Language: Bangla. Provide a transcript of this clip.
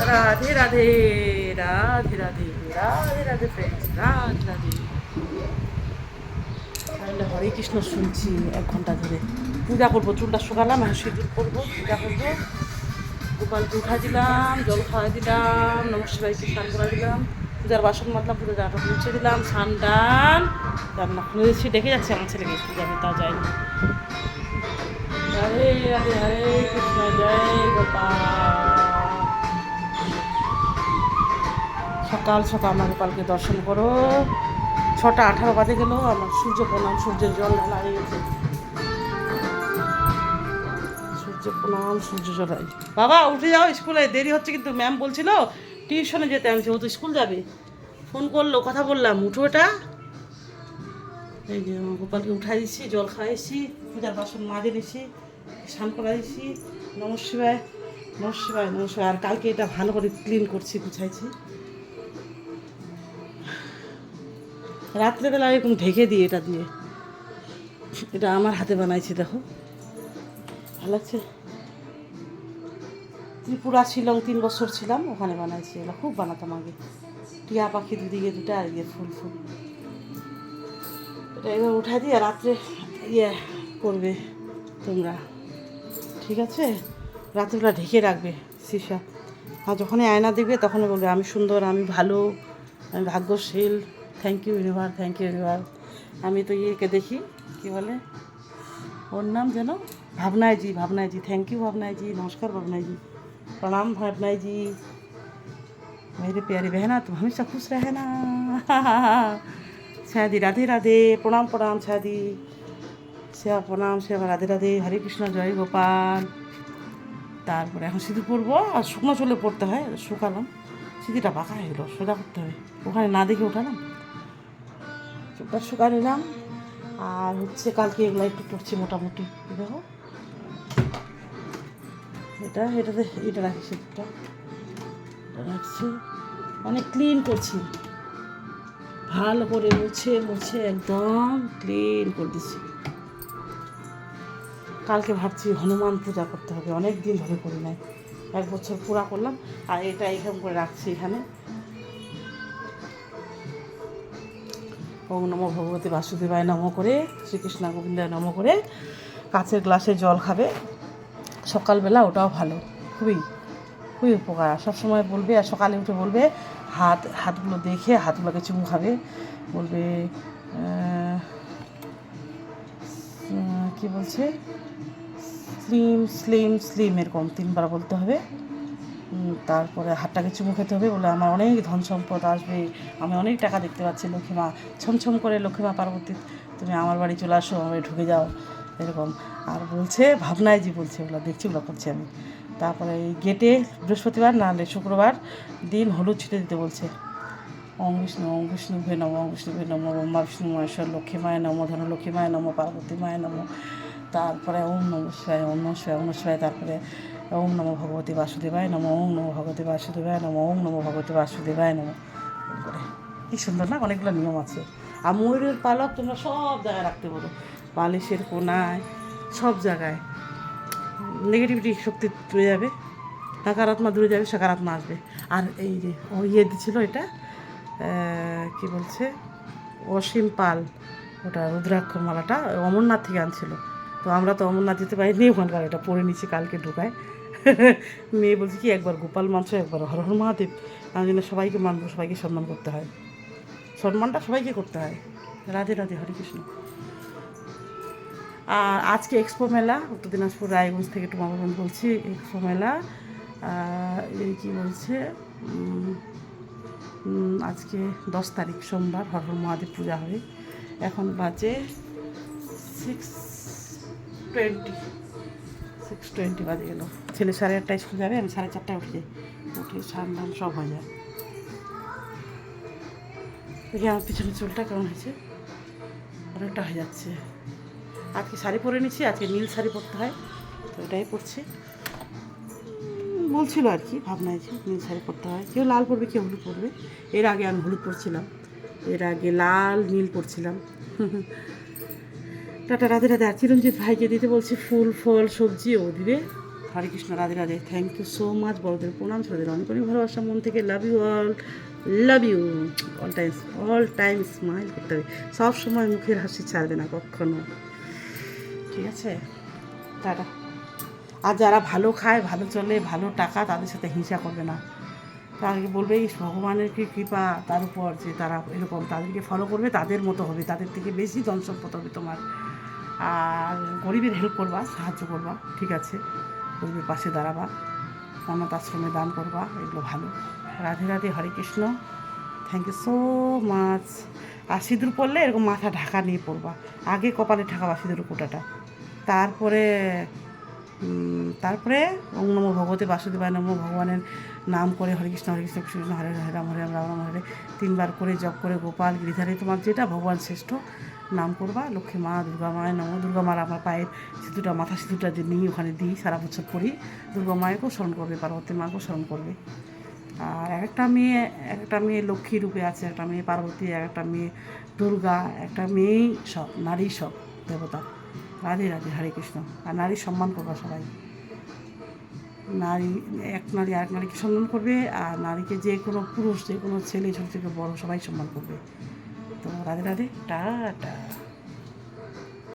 রাধে রাধে রাধে রাধে রাধে রাধে ফ্রেন্ডস, রাধে রাধে। তাহলে হরে কৃষ্ণ শুনছি 1 ঘন্টা ধরে। পূজা করবো, চুলটা শুকালাম, এখন সিঁদুর করবো, পূজা করবো। গোপালকে উঠা দিলাম, জল খাওয়া দিলাম, নমঃ শিবায়কে স্নান করা দিলাম, পূজার বাসন মাজলাম, পুজো জামাটা মুছে দিলাম, স্নান টান রান্না খুলে দিচ্ছি। ডেকে যাচ্ছে আমার ছেলেকে, পূজা আমি তা যাইনি। হরে রাধে হরে কৃষ্ণ, জয় গোপাল। সকাল সকাল আমার গোপালকে দর্শন করো। 6টা 18 বাজে গেল, আমার সূর্য প্রণাম, সূর্যের জল ঢালা হয়ে গেছে। সূর্য প্রণাম, সূর্য জড়াই। বাবা উঠে যাও, স্কুলে দেরি হচ্ছে কিন্তু। ম্যাম বলছিল টিউশনে যেতে, আমি ও তো স্কুল যাবে। ফোন করলো, কথা বললাম, উঠো এটা। এই যে আমার গোপালকে উঠাই দিচ্ছি, জল খাইয়েছি, পূজার বাসন মাজে নিছি, স্নান করাইছি। নমঃ শিবায়, নমঃ শিবায়, নমঃ শিবায়। আর কালকে এটা ভালো করে ক্লিন করছি, গুছাইছি। রাত্রেবেলা এরকম ঢেকে দিই এটা দিয়ে। এটা আমার হাতে বানাইছি, দেখো ভালো লাগছে। ত্রিপুরা শিলং 3 বছর ছিলাম, ওখানে বানাইছি। এগুলো খুব বানাতাম আগে। টিয়া পাখি দুদিকে দুটা, আর ইয়ে ফুল ফুল। এটা এবার উঠাই দিয়ে রাত্রে ইয়ে করবে তোমরা, ঠিক আছে? রাত্রিবেলা ঢেকে রাখবে সিসা। আর যখনই আয়না দেখবে তখনই বলবে আমি সুন্দর, আমি ভালো, আমি ভাগ্যশীল। Thank you universe, thank you universe. আমি তো ইয়েকে দেখি, কী বলে ওর নাম যেন, ভাবনায়জি, ভাবনায়জি। থ্যাংক ইউ ভাবনায়জি, নমস্কার ভাবনায়জি, प्रणाम भावनाई जी। मेरे प्यारे बहना तुम हमेशा खुश रहे ना। शादी राधे राधे, प्रणाम प्रणाम शादी, सेवा प्रणाम, सेवा राधे राधे, हरे कृष्ण, जय गोपाल। তারপরে এখন সিঁদুর পরবো, আর শুকনো চুলে পড়তে হয়, শুকালাম। সিঁড়িটা পাকা হয়ে গেলো, সোজা করতে হবে, ওখানে না দেখে উঠালাম। চুলটা শুকা নিলাম। আর হচ্ছে কালকে এগুলো একটু পড়ছি মোটামুটি, দেখো এটা রাখি, সিঁদুরটা রাখছি। অনেক ক্লিন করছি, ভালো করে মুছে মুছে একদম ক্লিন করে দিচ্ছি। কালকে ভাবছি হনুমান পূজা করতে হবে, অনেক দিন ধরে করি নাই, 1 বছর পুরা করলাম। আর এটা এখান করে রাখছি এখানে। ওম নমো ভগবতী বাসুদেবায় নমো করে, শ্রীকৃষ্ণ গোবিন্দায় নমো করে কাচের গ্লাসে জল খাবে সকালবেলা, ওটাও ভালো, খুবই খুবই উপকার। সবসময় বলবে, আর সকালে উঠে বলবে হাতগুলো দেখে হাতগুলোকে চুমু খাবে, বলবে কি বলছে, স্লিম স্লিম স্লিম, এরকম 3বার বলতে হবে। তারপরে হাতটাকে চুমু খেতে হবে, বলে আমার অনেক ধন সম্পদ আসবে, আমি অনেক টাকা দেখতে পাচ্ছি, লক্ষ্মীমা ছমছম করে, লক্ষ্মীমা পার্বতী তুমি আমার বাড়ি চলে আসো, আমার বাড়ি ঢুকে যাও, এরকম। আর বলছে ভাবনায়জি বলছে, ওগুলো দেখছি, ওগুলো করছি আমি। তারপরে এই গেটে বৃহস্পতিবার নাহলে শুক্রবার দিন হলুদ ছিটে দিতে বলছে। ওম বিষ্ণু ভে নম, ওম বিষ্ণু ভে নম, ব্রহ্মা বিষ্ণু মহেশ্বর, লক্ষ্মী মায় নম, ধন লক্ষ্মী মায় নম, পার্বতী মায় নম। তারপরে ওম নম শিবায়, ওম নম শিবায়, ওম নম শিবায়। তারপরে ওম নমো ভগবতী বাসুদেবায় নম, ওম নমো ভগবতী বাসুদেবায় নম, ওম নমো ভগবতী বাসুদেবায় নম করে। কী সুন্দর না, অনেকগুলো নিয়ম আছে। আর ময়ূরের পালক তোমরা সব জায়গায় রাখতে পারো, বালিশের কোনায়, সব জায়গায়। নেগেটিভিটি শক্তি দূরে যাবে, নাকারাত্মা দূরে যাবে, সকারাত্মা আসবে। আর এই যে ও ইয়ে দিছিল, এটা কি বলছে, অসীম পাল, ওটা রুদ্রাক্ষর মালাটা অমরনাথ থেকে আনছিল। তো আমরা তো অমরনাথ যেতে পারিনি, ওখানকার এটা পরে নিচ্ছি কালকে ঢুকায়। মেয়ে বলছে কি, একবার গোপাল মানছো, একবার হর হর মহাদেব। আমি জন্য সবাইকে মানবো, সবাইকে সম্মান করতে হয়, সম্মানটা সবাইকে করতে হয়। রাধে রাধে, হরে কৃষ্ণ। আর আজকে এক্সপো মেলা, উত্তর দিনাজপুর রায়গঞ্জ থেকে টুমাগঞ্জ বলছি, এক্সপো মেলা। এই কী বলছে, আজকে 10 তারিখ সোমবার, হর হর মহাদেব পূজা হবে। এখন বাজে 6:20 বাজে গেল। ছেলে 8:30 স্কুল যাবে, আমি 4:30 উঠে যাই, উঠে স্নান সব হয়ে যায়। দেখি আমার পিছনে চুলটা কেমন হয়েছে, অনেকটা হয়ে যাচ্ছে। আজকে শাড়ি পরে নিচ্ছি, আজকে নীল শাড়ি পরতে হয়, তো এটাই পরছি। বলছিল আর কি, ভাবনায় যে নীল শাড়ি পরতে হয়, কেউ লাল পরবে, কেউ হলুদ পরবে। এর আগে আমি হলুদ পরছিলাম, এর আগে লাল নীল পরছিলাম। টাটা, রাধে রাধে। আর চিরঞ্জিত ভাইকে দিতে বলছি ফুল ফল সবজি, ও দিবে। Hare Krishna, Radhe Radhe. Thank you so much, বড়দের প্রণাম, ছোটদের অনেক অনেক ভালোবাসা মন থেকে। Love you all, love you. All time smile করতে হবে, সব সময় মুখের হাসি ছাড়বে না কখনো, ঠিক আছে? টাটা। আর যারা ভালো খায়, ভালো চলে, ভালো টাকা, তাদের সাথে হিংসা করবে না। তাদেরকে বলবে এই ভগবানের কি কৃপা তার উপর যে তারা এরকম, তাদেরকে ফলো করবে, তাদের মতো হবে, তাদের থেকে বেশি ধন সম্পদ হবে তোমার। আর গরিবের হেল্প করবা, সাহায্য করবা, ঠিক আছে? গরিবের পাশে দাঁড়াবা, অনাথ আশ্রমে দান করবা, এগুলো ভালো। Radhe Radhe, Hare Krishna. Thank you so much. আর সিঁদুর পরলে এরকম মাথা ঢাকা নিয়ে পড়বা, আগে কপালে ঢাকাবা সিঁদুর কোটাটা, তারপরে তারপরে ওম নমো ভগবতে বাসুদেবায় নমো, ভগবানের নাম করে হরে কৃষ্ণ কৃষ্ণ কৃষ্ণ হরে হরে রাম হরে রাম রাম রাম হরে, 3 বার করে জপ করে গোপাল গিরিধারে, তোমার যেটা ভগবান শ্রেষ্ঠ নাম করবা। লক্ষ্মী মা, দুর্গা মায় নমো। দুর্গা মার আমার পায়ের সিঁদুরটা, মাথা সিঁদুরটা যে নিই ওখানে দিই, সারা বছর করি। দুর্গা মায়েকেও স্মরণ করবে, পার্বতী মাকেও স্মরণ করবে। আর একটা মেয়ে লক্ষ্মী রূপে আছে, একটা মেয়ে পার্বতী, একটা মেয়ে দুর্গা, একটা মেয়েই সব, নারী সব দেবতা। রাধে রাধে, হরে কৃষ্ণ। আর নারীর সম্মান করবা সবাই। নারী, এক নারী আরেক নারীকে সম্মান করবে, আর নারীকে যে কোনো পুরুষ, যে কোনো ছেলে, ছোট থেকে বড় সবাই সম্মান করবে। তো রাধে রাধে, টাটা।